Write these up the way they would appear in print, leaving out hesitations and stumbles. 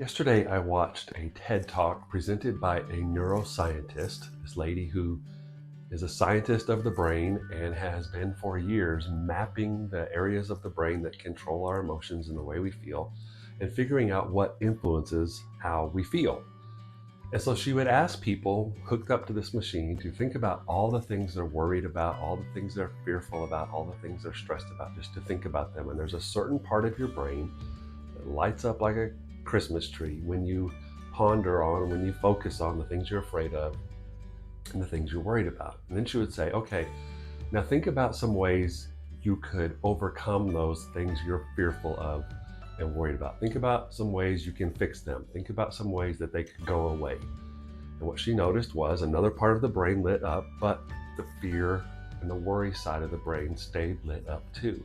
Yesterday, I watched a TED Talk presented by a neuroscientist, this lady who is a scientist of the brain and has been for years mapping the areas of the brain that control our emotions and the way we feel and figuring out what influences how we feel. And so she would ask people hooked up to this machine to think about all the things they're worried about, all the things they're fearful about, all the things they're stressed about, just to think about them. And there's a certain part of your brain that lights up like a Christmas tree when you ponder on, when you focus on the things you're afraid of and the things you're worried about. And then she would say, okay, now think about some ways you could overcome those things you're fearful of and worried about. Think about some ways you can fix them. Think about some ways that they could go away. And what she noticed was another part of the brain lit up, but the fear and the worry side of the brain stayed lit up too.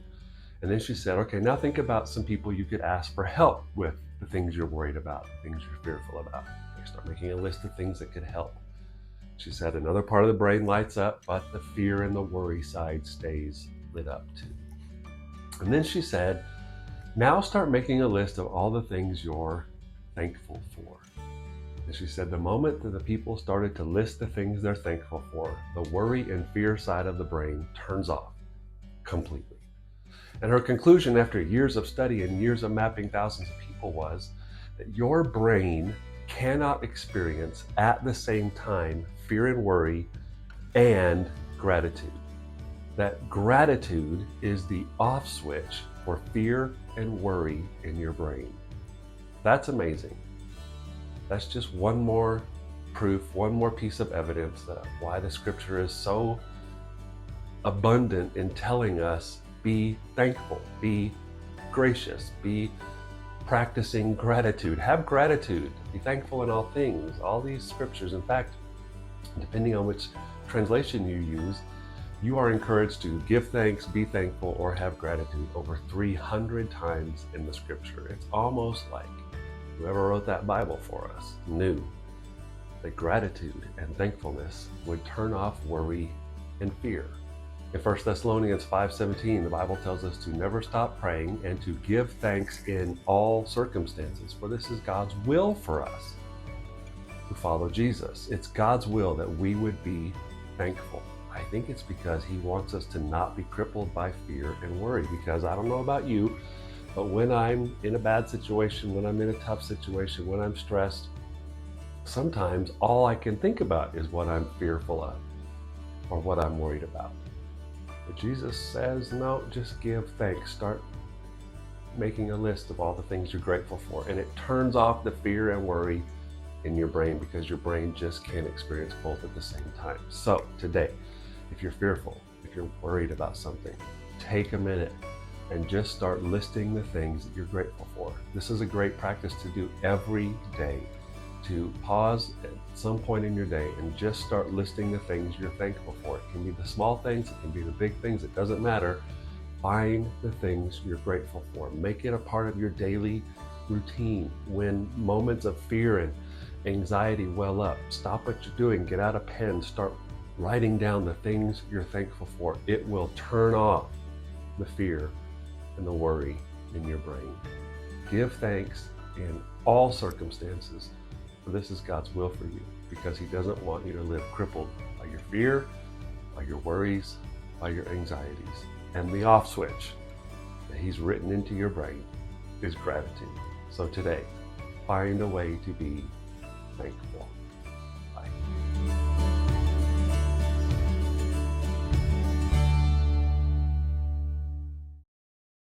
And then she said, okay, now think about some people you could ask for help with the things you're worried about, the things you're fearful about. They start making a list of things that could help. She said another part of the brain lights up, but the fear and the worry side stays lit up too. And then she said, now start making a list of all the things you're thankful for. And she said the moment that the people started to list the things they're thankful for, the worry and fear side of the brain turns off completely. And her conclusion after years of study and years of mapping thousands of people was that your brain cannot experience at the same time fear and worry and gratitude. That gratitude is the off switch for fear and worry in your brain. That's amazing. That's just one more proof, one more piece of evidence that why the scripture is so abundant in telling us be thankful, be gracious, be practicing gratitude, have gratitude, be thankful in all things. All these scriptures, in fact, depending on which translation you use, you are encouraged to give thanks, be thankful, or have gratitude over 300 times in the scripture. It's almost like whoever wrote that Bible for us knew that gratitude and thankfulness would turn off worry and fear. In 1 Thessalonians 5:17, the Bible tells us to never stop praying and to give thanks in all circumstances, for this is God's will for us who follow Jesus. It's God's will that we would be thankful. I think it's because he wants us to not be crippled by fear and worry, because I don't know about you, but when I'm in a bad situation, when I'm in a tough situation, when I'm stressed, sometimes all I can think about is what I'm fearful of or what I'm worried about. But Jesus says, no, just give thanks. Start making a list of all the things you're grateful for. And it turns off the fear and worry in your brain, because your brain just can't experience both at the same time. So today, if you're fearful, if you're worried about something, take a minute and just start listing the things that you're grateful for. This is a great practice to do every day, to pause at some point in your day and just start listing the things you're thankful for. It can be the small things, it can be the big things, it doesn't matter. Find the things you're grateful for. Make it a part of your daily routine. When moments of fear and anxiety well up, stop what you're doing, get out a pen, start writing down the things you're thankful for. It will turn off the fear and the worry in your brain. Give thanks in all circumstances, for this is God's will for you, because he doesn't want you to live crippled by your fear, by your worries, by your anxieties. And the off switch that he's written into your brain is gratitude. So today, find a way to be thankful.